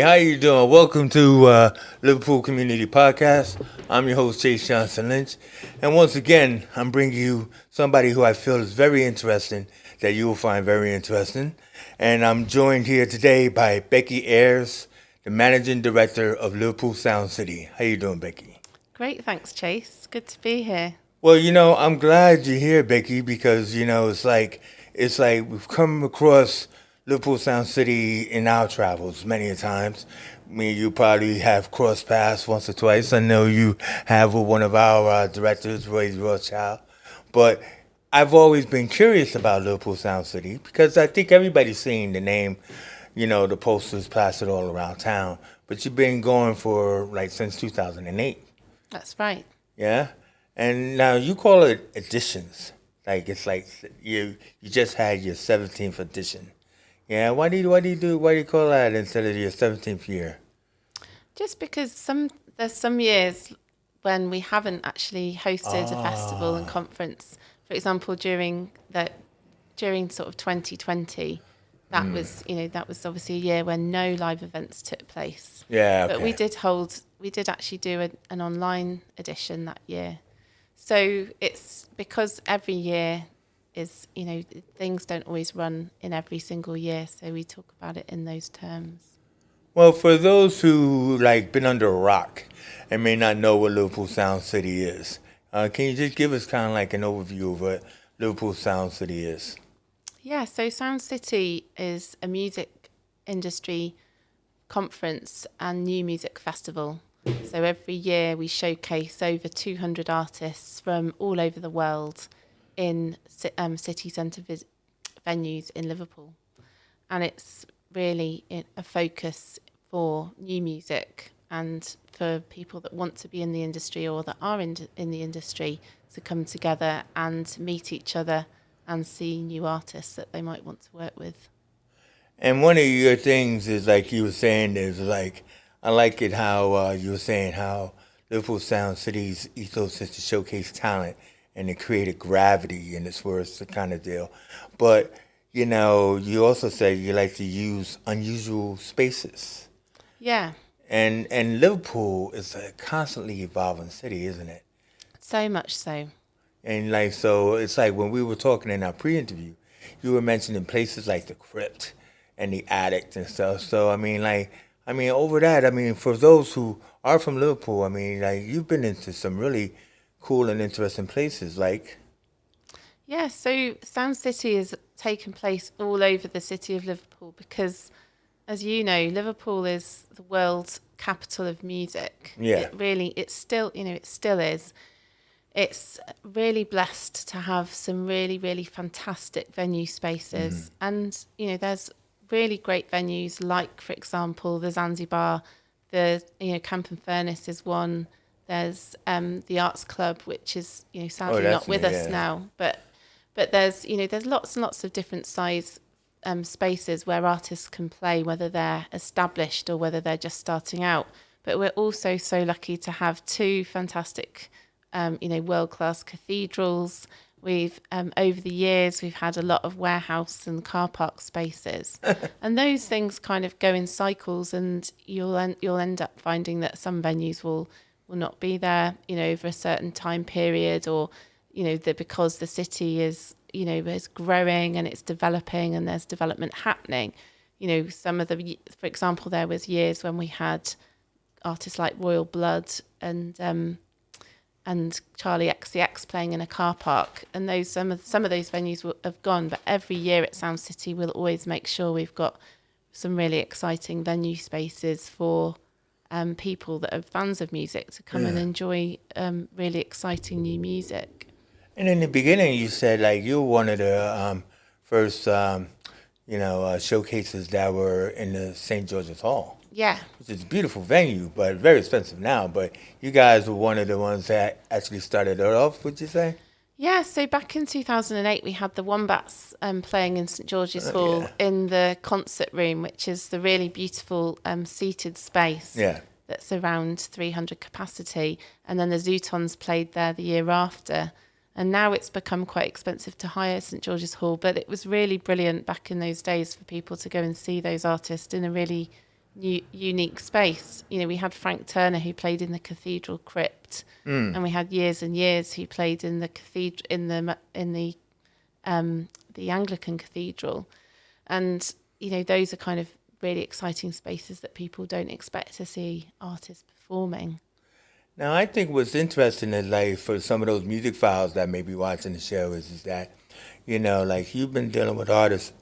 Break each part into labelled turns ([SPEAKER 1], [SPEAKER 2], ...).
[SPEAKER 1] how you doing? Welcome to Liverpool Community Podcast. I'm your host, Chase Johnson Lynch. And once again, I'm bringing you somebody who I feel is very interesting, that you will find very interesting. And I'm joined here today by Becky Ayres, the Managing Director of Liverpool Sound City. How you doing, Becky?
[SPEAKER 2] Great, thanks, Chase. Good to be here.
[SPEAKER 1] Well, I'm glad you're here, Becky, because it's like we've come across Liverpool Sound City in our travels many a times. Me, you probably have crossed paths once or twice. I know you have with one of our directors, Roy Rothschild. But I've always been curious about Liverpool Sound City because I think everybody's seen the name, the posters plastered all around town. But you've been going for like since 2008.
[SPEAKER 2] That's right.
[SPEAKER 1] Yeah, and now you call it editions. Like it's like you just had your 17th edition. Yeah, why do you call that instead of your 17th year?
[SPEAKER 2] Just because there's some years when we haven't actually hosted a festival and conference. For example, during sort of 2020, that was obviously a year when no live events took place.
[SPEAKER 1] Yeah,
[SPEAKER 2] But
[SPEAKER 1] okay.
[SPEAKER 2] we did actually do an online edition that year. So it's because every year is, things don't always run in every single year. So we talk about it in those terms.
[SPEAKER 1] Well, for those who like been under a rock and may not know what Liverpool Sound City is, can you just give us kind of like an overview of what Liverpool Sound City is?
[SPEAKER 2] Yeah, so Sound City is a music industry conference and new music festival. So every year we showcase over 200 artists from all over the world in city centre venues in Liverpool. And it's really a focus for new music and for people that want to be in the industry or that are in the industry to come together and meet each other and see new artists that they might want to work with.
[SPEAKER 1] And one of your things is like you were saying is like I like it how you were saying how Liverpool Sound City's ethos is to showcase talent and to create a gravity in its words, the kind of deal. But you also said you like to use unusual spaces,
[SPEAKER 2] Yeah,
[SPEAKER 1] and Liverpool is a constantly evolving city, isn't it?
[SPEAKER 2] so much so.
[SPEAKER 1] And like so, it's like when we were talking in our pre-interview, you were mentioning places like the crypt and the attic and stuff. So I mean, over that, I mean, for those who are from Liverpool, I mean, like you've been into some really cool and interesting places. Like,
[SPEAKER 2] Yeah, so Sound City has taken place all over the city of Liverpool because, as you know, Liverpool is the world's capital of music.
[SPEAKER 1] yeah,
[SPEAKER 2] It still is. It's really blessed to have some really, really fantastic venue spaces. And, there's really great venues like, for example, the Zanzibar, Camp and Furnace is one. There's the Arts Club, which is,
[SPEAKER 1] oh,
[SPEAKER 2] sadly not
[SPEAKER 1] that's
[SPEAKER 2] with
[SPEAKER 1] me,
[SPEAKER 2] us
[SPEAKER 1] yeah.
[SPEAKER 2] now. But there's lots and lots of different size spaces where artists can play, whether they're established or whether they're just starting out. But we're also so lucky to have two fantastic world class cathedrals. We've over the years we've had a lot of warehouse and car park spaces, and those things kind of go in cycles. And you'll end up finding that some venues will not be there, over a certain time period, or that because the city is growing and it's developing and there's development happening. For example, there was years when we had artists like Royal Blood and Charlie XCX playing in a car park, and some of those venues have gone. But every year at Sound City, we'll always make sure we've got some really exciting venue spaces for people that are fans of music to come and
[SPEAKER 1] Yeah.
[SPEAKER 2] enjoy really exciting new music.
[SPEAKER 1] And in the beginning, you said like you were one of the first, showcases that were in the St. George's Hall,
[SPEAKER 2] Yeah,
[SPEAKER 1] which is a beautiful venue, but very expensive now. But you guys were one of the ones that actually started it off. Would you say?
[SPEAKER 2] yeah. So back in 2008, we had the Wombats playing in St George's Hall
[SPEAKER 1] Yeah,
[SPEAKER 2] in the concert room, which is the really beautiful seated space
[SPEAKER 1] yeah.
[SPEAKER 2] that's around 300 capacity. And then the Zootons played there the year after. And now it's become quite expensive to hire St George's Hall, but it was really brilliant back in those days for people to go and see those artists in a really unique space. You know, we had Frank Turner who played in the Cathedral Crypt, and we had Years and Years who played in the cathedral the Anglican Cathedral, and you know those are kind of really exciting spaces that people don't expect to see artists performing.
[SPEAKER 1] Now, I think what's interesting is like for some of those music files that may be watching the show is that, like you've been dealing with artists,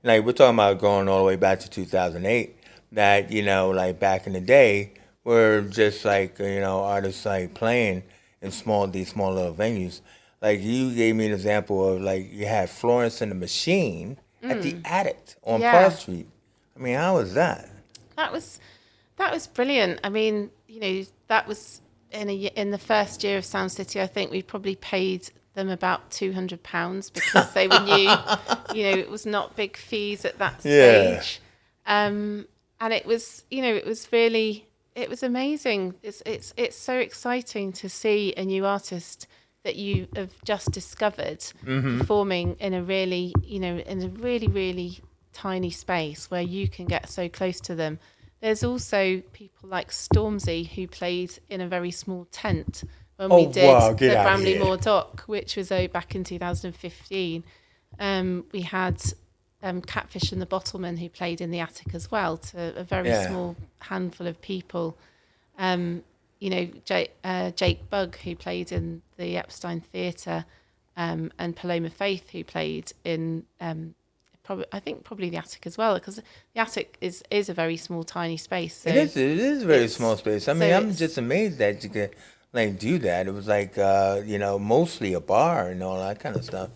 [SPEAKER 1] like we're talking about going all the way back to 2008, that, like back in the day were just like, artists like playing in these small little venues. Like you gave me an example of like you had Florence and the Machine at the Attic on Park
[SPEAKER 2] Yeah,
[SPEAKER 1] Street. I mean, how was that?
[SPEAKER 2] that was that was brilliant. I mean, you know, that was in the first year of Sound City. I think we probably paid them about £200 because they were new. You know, it was not big fees at that
[SPEAKER 1] Yeah.
[SPEAKER 2] stage, and it was, you know, it was amazing. It's so exciting to see a new artist that you have just discovered performing in a really, you know, in a really, really tiny space where you can get so close to them. There's also people like Stormzy who played in a very small tent when
[SPEAKER 1] Oh
[SPEAKER 2] we did
[SPEAKER 1] wow, get
[SPEAKER 2] the
[SPEAKER 1] out of
[SPEAKER 2] Bramley
[SPEAKER 1] here.
[SPEAKER 2] Moor Dock, which was back in 2015. We had Catfish and the Bottlemen who played in the Attic as well, to a very
[SPEAKER 1] Yeah.
[SPEAKER 2] small handful of people. You know, Jake Bugg, who played in the Epstein Theatre, and Paloma Faith, who played in I think probably the Attic as well, because the Attic is a very small, tiny space.
[SPEAKER 1] It
[SPEAKER 2] So
[SPEAKER 1] is. It is a very small
[SPEAKER 2] it's
[SPEAKER 1] space. I
[SPEAKER 2] so
[SPEAKER 1] mean, I'm
[SPEAKER 2] it's
[SPEAKER 1] just amazed that you could like do that. It was like mostly a bar and all that kind of stuff,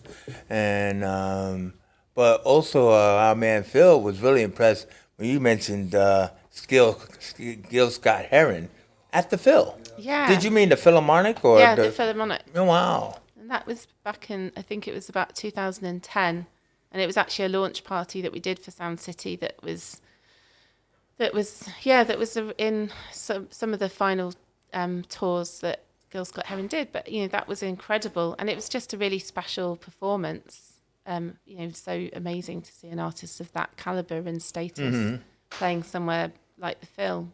[SPEAKER 1] and but also our man Phil was really impressed when you mentioned Gil Scott Heron at the Phil. Did
[SPEAKER 2] yeah,
[SPEAKER 1] you mean the Philharmonic or
[SPEAKER 2] yeah, the
[SPEAKER 1] the?
[SPEAKER 2] Philharmonic.
[SPEAKER 1] Oh, wow.
[SPEAKER 2] And that was back in, I think it was about 2010, and it was actually a launch party that we did for Sound City that was in some of the final tours that Gil Scott Heron did. But you know that was incredible, and it was just a really special performance. You know, so amazing to see an artist of that caliber and status playing somewhere like the Phil.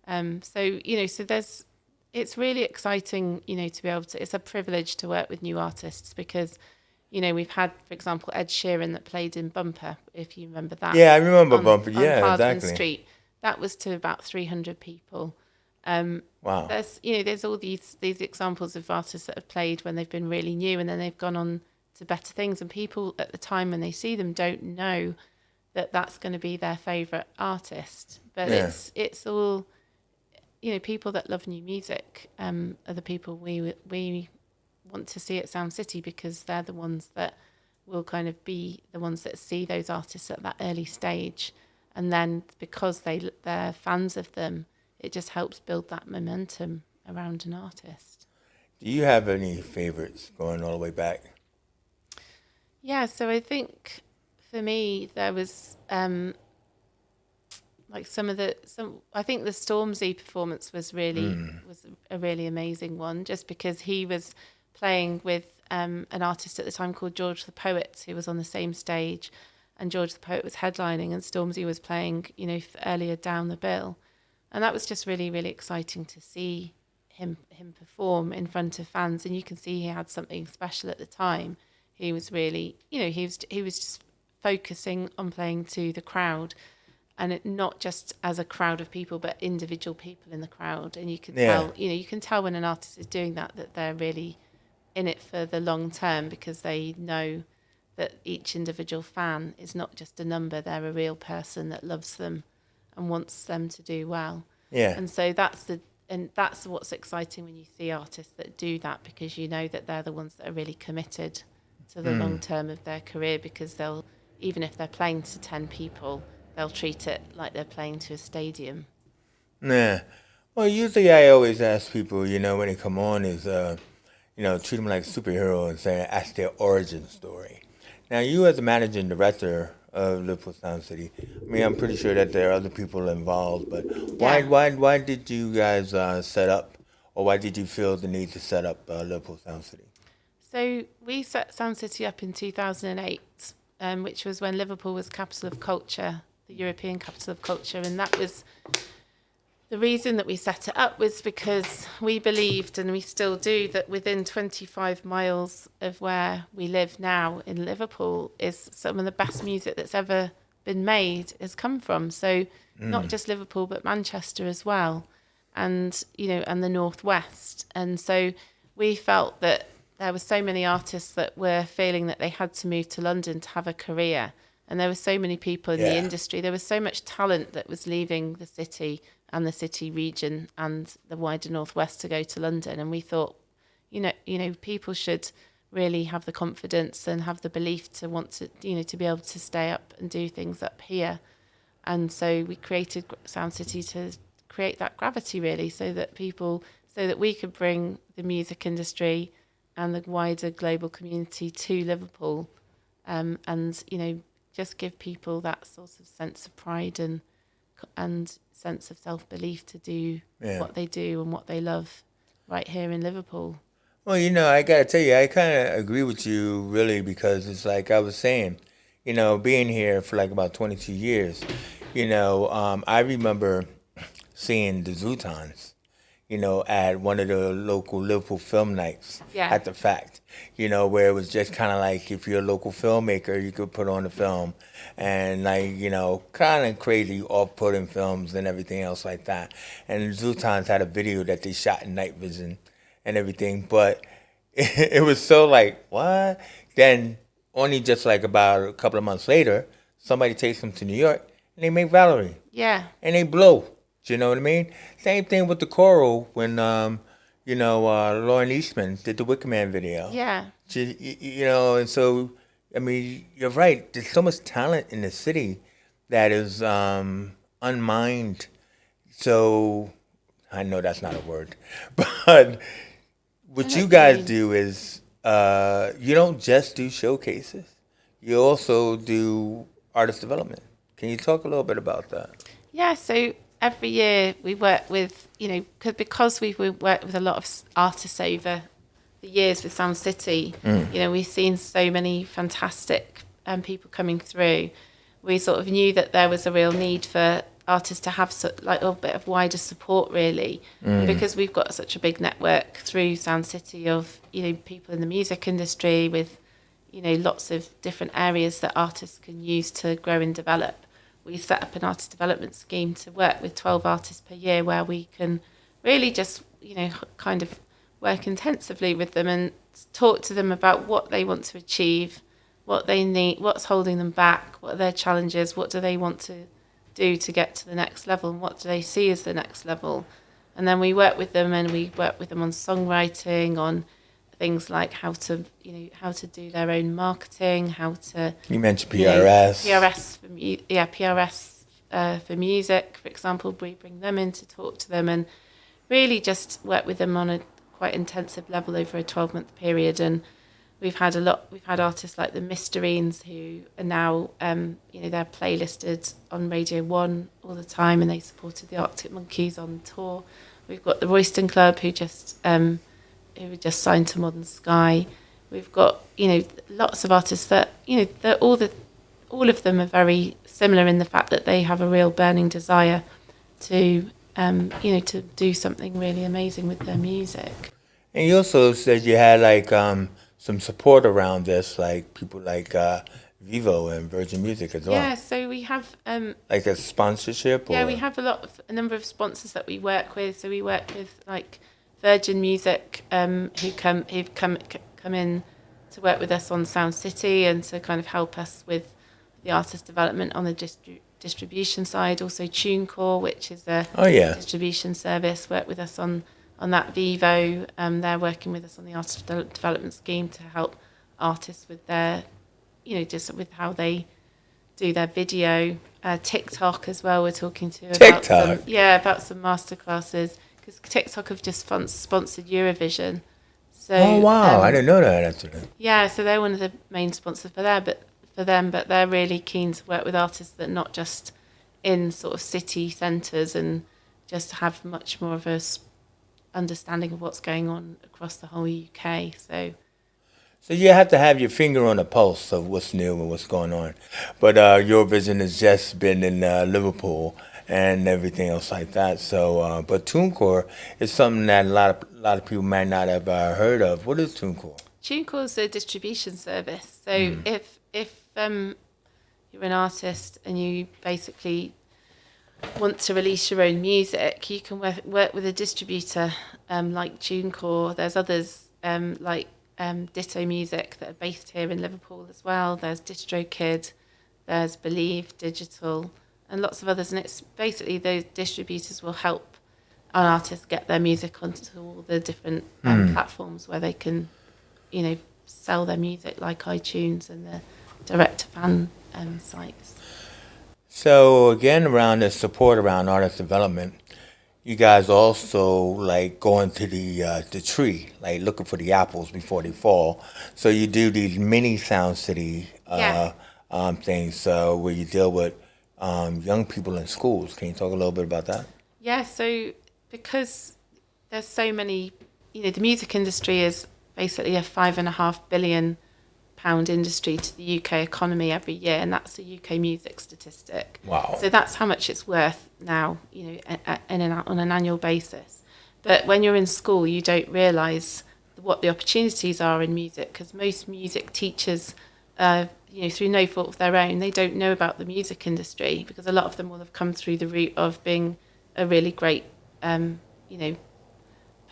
[SPEAKER 2] So you know, it's really exciting, you know, to be able to. It's a privilege to work with new artists because, you know, we've had, for example, Ed Sheeran that played in Bumper, if you remember that,
[SPEAKER 1] Yeah, I remember Bumper.
[SPEAKER 2] on
[SPEAKER 1] Yeah,
[SPEAKER 2] Parliament
[SPEAKER 1] exactly.
[SPEAKER 2] Street. That was to about 300 people.
[SPEAKER 1] Wow.
[SPEAKER 2] There's all these examples of artists that have played when they've been really new and then they've gone on to better things, and people at the time when they see them don't know that that's going to be their favorite artist. But
[SPEAKER 1] Yeah.
[SPEAKER 2] it's all, you know, people that love new music are the people we want to see at Sound City, because they're the ones that will kind of be the ones that see those artists at that early stage, and then because they're fans of them, it just helps build that momentum around an artist.
[SPEAKER 1] Do you have any favorites going all the way back?
[SPEAKER 2] Yeah, so I think for me there was like some I think the Stormzy performance was a really amazing one, just because he was playing with an artist at the time called George the Poet, who was on the same stage, and George the Poet was headlining and Stormzy was playing, you know, earlier down the bill, and that was just really, really exciting to see him perform in front of fans. And you can see he had something special at the time. He was really, you know, he was just focusing on playing to the crowd, and not just as a crowd of people, but individual people in the crowd. And you can
[SPEAKER 1] Yeah.
[SPEAKER 2] tell, you know, you can tell when an artist is doing that, that they're really in it for the long term, because they know that each individual fan is not just a number, they're a real person that loves them and wants them to do well.
[SPEAKER 1] Yeah.
[SPEAKER 2] And so that's what's exciting when you see artists that do that, because you know that they're the ones that are really committed to the long term of their career, because they'll, even if they're playing to 10 people, they'll treat it like they're playing to a stadium.
[SPEAKER 1] Yeah. Well, usually I always ask people, when they come on, is treat them like a superhero and say ask their origin story. Now, you as a managing director of Liverpool Sound City, I mean, I'm pretty sure that there are other people involved, but why
[SPEAKER 2] Yeah.
[SPEAKER 1] why why did you guys set up, or why did you feel the need to set up Liverpool Sound City?
[SPEAKER 2] So we set Sound City up in 2008, which was when Liverpool was capital of culture the European Capital of Culture, and that was the reason that we set it up, was because we believed, and we still do, that within 25 miles of where we live now in Liverpool is some of the best music that's ever been made has come from. So not just Liverpool, but Manchester as well, and and the Northwest. And so we felt that there were so many artists that were feeling that they had to move to London to have a career, and there were so many people in the industry. There was so much talent that was leaving the city and the city region and the wider Northwest to go to London. And we thought, people should really have the confidence and have the belief to want to, to be able to stay up and do things up here. And so we created Sound City to create that gravity, really, so that we could bring the music industry and the wider global community to Liverpool, and just give people that sort of sense of pride and sense of self-belief to do what they do and what they love right here in Liverpool.
[SPEAKER 1] Well, I got to tell you, I kind of agree with you, really, because it's like I was saying, being here for like about 22 years, I remember seeing the Zootons, at one of the local Liverpool film nights at the Fact, where it was just kind of like if you're a local filmmaker, you could put on a film and like, kind of crazy off-putting films and everything else like that. And the Zootons had a video that they shot in night vision and everything, but it was so like, what? Then only just like about a couple of months later, somebody takes them to New York and they make Valerie.
[SPEAKER 2] Yeah.
[SPEAKER 1] And they blow. Do you know what I mean? Same thing with the choral when, Lauren Eastman did the Wicker Man video.
[SPEAKER 2] Yeah.
[SPEAKER 1] And so, I mean, you're right. There's so much talent in the city that is unmined. So, I know that's not a word. But what you guys do is you don't just do showcases. You also do artist development. Can you talk a little bit about that?
[SPEAKER 2] Yeah, so every year we work with, because we've worked with a lot of artists over the years with Sound City, we've seen so many fantastic people coming through. We sort of knew that there was a real need for artists to have like a bit of wider support, really, because we've got such a big network through Sound City of, people in the music industry with, lots of different areas that artists can use to grow and develop. We set up an artist development scheme to work with 12 artists per year where we can really just, kind of work intensively with them and talk to them about what they want to achieve, what they need, what's holding them back, what are their challenges, what do they want to do to get to the next level, and what do they see as the next level. And then we work with them, and we work with them on songwriting, on things like how to do their own marketing, how to...
[SPEAKER 1] You mentioned PRS.
[SPEAKER 2] PRS for music, for example. We bring them in to talk to them and really just work with them on a quite intensive level over a 12-month period. And we've had artists like the Mysterines who are now, they're playlisted on Radio 1 all the time, and they supported the Arctic Monkeys on tour. We've got the Royston Club who just signed to Modern Sky. We've got, lots of artists that, all of them are very similar in the fact that they have a real burning desire to, to do something really amazing with their music.
[SPEAKER 1] And you also said you had like some support around this, like people like Vivo and Virgin Music as well.
[SPEAKER 2] Yeah, so we have
[SPEAKER 1] like a sponsorship.
[SPEAKER 2] Yeah, we have a number of sponsors that we work with. So we work with like Virgin Music, who've come in to work with us on Sound City and to kind of help us with the artist development on the distribution side. Also TuneCore, which is a distribution service, work with us on that. Vivo, they're working with us on the artist development scheme to help artists with their, just with how they do their video. TikTok as well, we're talking to about some masterclasses, because TikTok have just sponsored Eurovision. So,
[SPEAKER 1] oh wow, I didn't know that actually.
[SPEAKER 2] Yeah, so they're one of the main sponsors for them, but they're really keen to work with artists that not just in sort of city centres and just have much more of a understanding of what's going on across the whole UK.
[SPEAKER 1] So you have to have your finger on the pulse of what's new and what's going on. But your vision has just been in Liverpool and everything else like that. So, but TuneCore is something that a lot of people might not have heard of. What is TuneCore?
[SPEAKER 2] TuneCore's a distribution service. So
[SPEAKER 1] Mm.
[SPEAKER 2] if you're an artist and you basically want to release your own music, you can work with a distributor like TuneCore. There's others like Ditto Music that are based here in Liverpool as well. There's DistroKid, there's Believe Digital, and lots of others. And it's basically those distributors will help an artist get their music onto all the different platforms where they can, sell their music, like iTunes and the direct to fan sites.
[SPEAKER 1] So again, around the support around artist development, you guys also like going to the tree, like looking for the apples before they fall. So you do these mini Sound City
[SPEAKER 2] Yeah.
[SPEAKER 1] things where you deal with young people in schools. Can you talk a little bit about that?
[SPEAKER 2] Yeah, so because there's so many, the music industry is basically a £5.5 billion industry to the UK economy every year, and that's a UK music statistic.
[SPEAKER 1] Wow.
[SPEAKER 2] So that's how much it's worth now, on an annual basis. But when you're in school, you don't realise what the opportunities are in music, because most music teachers, through no fault of their own, they don't know about the music industry, because a lot of them will have come through the route of being a really great,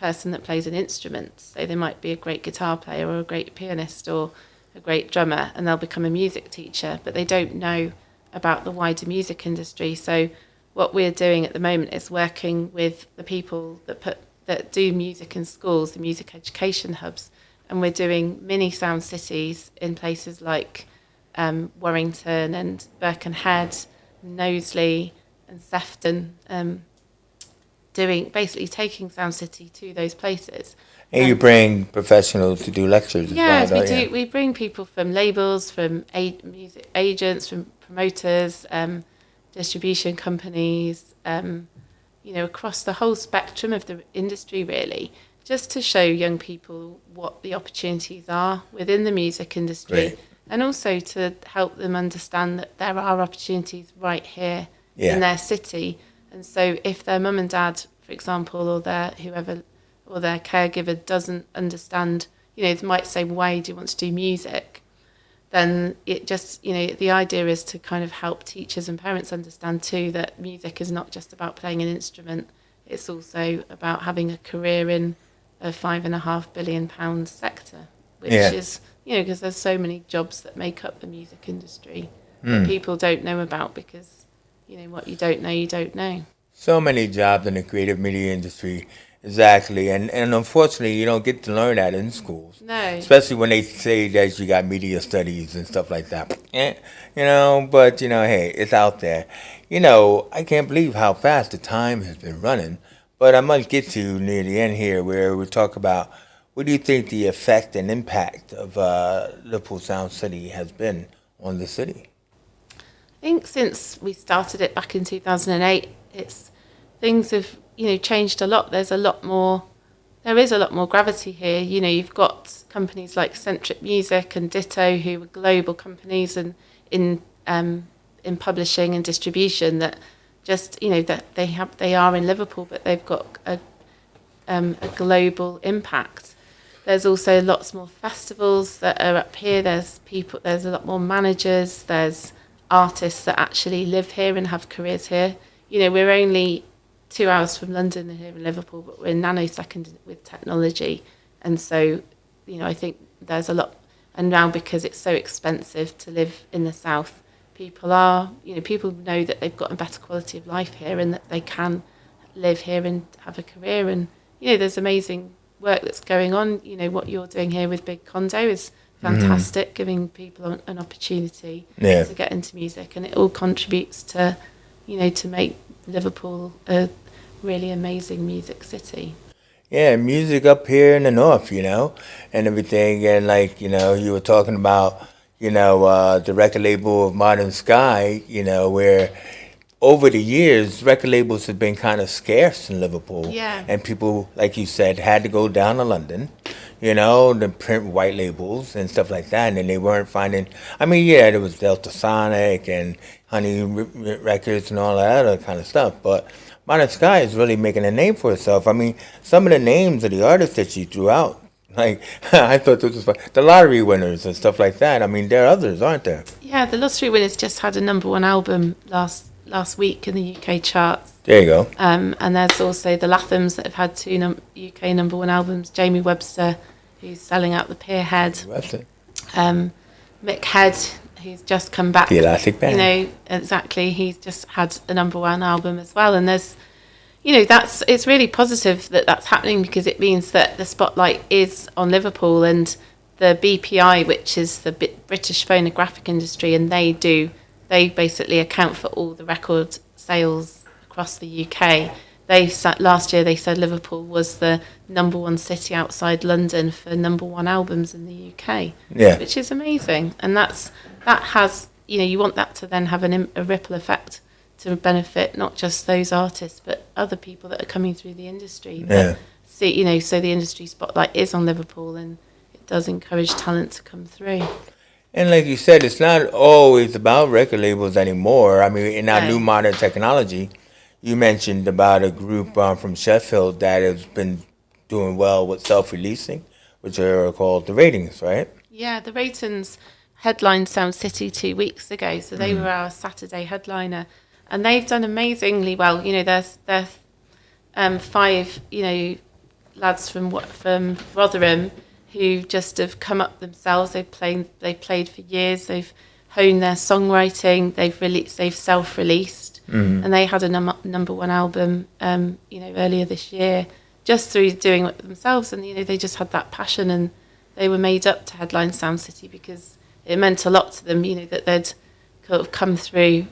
[SPEAKER 2] person that plays an instrument. So they might be a great guitar player or a great pianist or a great drummer, and they'll become a music teacher, but they don't know about the wider music industry. So what we're doing at the moment is working with the people that do music in schools, the music education hubs, and we're doing mini sound cities in places like Warrington and Birkenhead, Knowsley and Sefton, taking Sound City to those places.
[SPEAKER 1] And you bring professionals to do lectures as well,
[SPEAKER 2] Yes, we
[SPEAKER 1] don't
[SPEAKER 2] do.
[SPEAKER 1] you?
[SPEAKER 2] We bring people from labels, from music agents, from promoters, distribution companies, across the whole spectrum of the industry, really, just to show young people what the opportunities are within the music industry,
[SPEAKER 1] Great.
[SPEAKER 2] and also to help them understand that there are opportunities right here
[SPEAKER 1] Yeah.
[SPEAKER 2] in their city. And so if their mum and dad, for example, or their whoever or their caregiver doesn't understand, they might say, why do you want to do music? Then it just, the idea is to kind of help teachers and parents understand too that music is not just about playing an instrument. It's also about having a career in a £5.5 billion sector, which
[SPEAKER 1] Yeah.
[SPEAKER 2] is, because there's so many jobs that make up the music industry that people don't know about, because, what you don't know, you don't know.
[SPEAKER 1] So many jobs in the creative media industry, exactly, and unfortunately, you don't get to learn that in schools,
[SPEAKER 2] No.
[SPEAKER 1] especially when they say that you got media studies and stuff like that. But hey, it's out there. I can't believe how fast the time has been running, but I must get to near the end here where we talk about what do you think the effect and impact of Liverpool Sound City has been on the city?
[SPEAKER 2] I think since we started it back in 2008, things have changed a lot. There is a lot more gravity here. You've got companies like Centric Music and Ditto, who are global companies, and in publishing and distribution that just that they are in Liverpool, but they've got a global impact. There's also lots more festivals that are up here. There's a lot more managers. There's artists that actually live here and have careers here. We're only 2 hours from London and here in Liverpool, but we're nanosecond with technology. And so, I think there's a lot. And now, because it's so expensive to live in the south, people know that they've got a better quality of life here and that they can live here and have a career. And, there's amazing work that's going on. What you're doing here with Big Condo is fantastic, giving people an opportunity
[SPEAKER 1] Yeah.
[SPEAKER 2] to get into music, and it all contributes to, to make Liverpool a really amazing music city.
[SPEAKER 1] Yeah, music up here in the north, and everything. And like, you were talking about, the record label of Modern Sky, where over the years, record labels have been kind of scarce in Liverpool.
[SPEAKER 2] Yeah.
[SPEAKER 1] And people, like you said, had to go down to London, the print white labels and stuff like that, and they weren't finding. I mean, yeah, there was Delta Sonic and Honey Records and all that other kind of stuff, but Modern Sky is really making a name for itself. I mean, some of the names of the artists that she threw out, like I thought this was fun. The lottery winners and stuff like that. I mean, there are others, aren't there?
[SPEAKER 2] Yeah, the Lottery Winners just had a number one album last week in the UK charts.
[SPEAKER 1] There you go.
[SPEAKER 2] And there's also the Lathams that have had two UK number one albums. Jamie Webster, who's selling out the Pierhead.
[SPEAKER 1] That's it.
[SPEAKER 2] Mick Head, who's just come back.
[SPEAKER 1] The Elastic Band.
[SPEAKER 2] Exactly. He's just had a number one album as well. And there's, it's really positive that that's happening, because it means that the spotlight is on Liverpool and the BPI, which is the British phonographic industry, and they basically account for all the record sales across the UK. Last year they said Liverpool was the number one city outside London for number one albums in the UK.
[SPEAKER 1] Yeah.
[SPEAKER 2] Which is amazing, and that has you want that to then have a ripple effect to benefit not just those artists but other people that are coming through the industry.
[SPEAKER 1] Yeah.
[SPEAKER 2] So the industry spotlight is on Liverpool, and it does encourage talent to come through.
[SPEAKER 1] And like you said, it's not always about record labels anymore. I mean, in our
[SPEAKER 2] No.
[SPEAKER 1] new modern technology, you mentioned about a group from Sheffield that has been doing well with self-releasing, which are called the Ratings, right?
[SPEAKER 2] Yeah, the Ratons headlined Sound City 2 weeks ago, so they were our Saturday headliner, and they've done amazingly well. They're 5 lads from Rotherham who just have come up themselves. They've played for years. They've honed their songwriting. They've self-released, and they had a number one album earlier this year just through doing it themselves. And they just had that passion, and they were made up to headline Sound City because it meant a lot to them. That they'd kind of come through.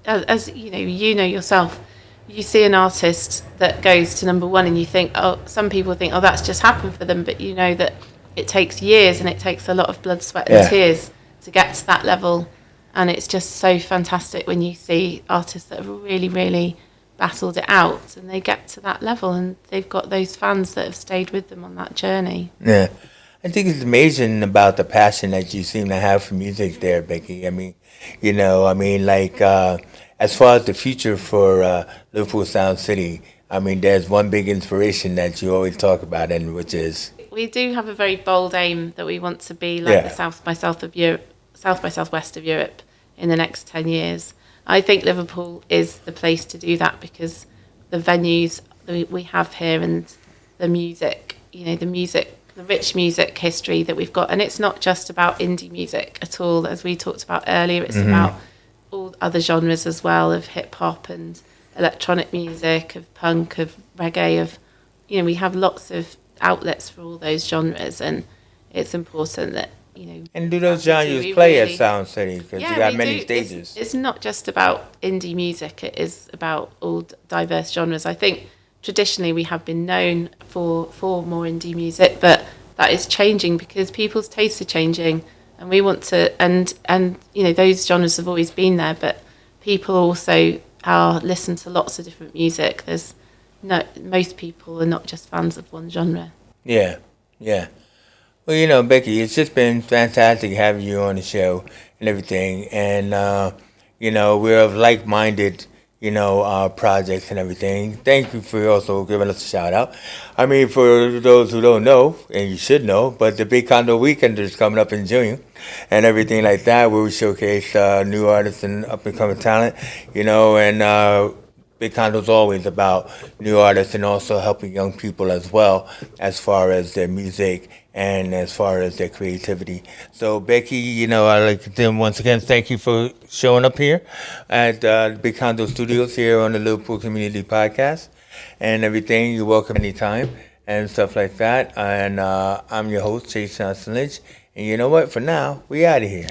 [SPEAKER 2] As yourself. You see an artist that goes to number one and you think, some people think, that's just happened for them. But you know that it takes years and it takes a lot of blood, sweat and tears to get to that level. And it's just so fantastic when you see artists that have really, really battled it out and they get to that level and they've got those fans that have stayed with them on that journey.
[SPEAKER 1] Yeah. I think it's amazing about the passion that you seem to have for music there, Becky. I mean, as far as the future for Liverpool Sound City, I mean, there's one big inspiration that you always talk about, and which is
[SPEAKER 2] we do have a very bold aim that we want to be like the South by Southwest of Europe in the next 10 years. I think Liverpool is the place to do that because the venues that we have here and the music, the rich music history that we've got, and it's not just about indie music at all, as we talked about earlier. It's about all other genres as well, of hip hop and electronic music, of punk, of reggae, we have lots of outlets for all those genres, and it's important that
[SPEAKER 1] And do those genres play at Sound City? Because you got many stages.
[SPEAKER 2] It's not just about indie music; it is about all diverse genres. I think traditionally we have been known for more indie music, but that is changing because people's tastes are changing. And we want to, and those genres have always been there, but people also listen to lots of different music. Most people are not just fans of one genre.
[SPEAKER 1] Yeah. Well, Becky, it's just been fantastic having you on the show and everything, and we're of like-minded projects and everything. Thank you for also giving us a shout out. I mean, for those who don't know, and you should know, but the Big Condo Weekend is coming up in June and everything like that, where we showcase new artists and up and coming talent, and Big Condo is always about new artists and also helping young people as well, as far as their music and as far as their creativity. So, Becky, I'd like to once again thank you for showing up here at Big Condo Studios here on the Liverpool Community Podcast and everything. You're welcome anytime and stuff like that. And I'm your host, Chase Johnson Lynch. And you know what? For now, we out of here.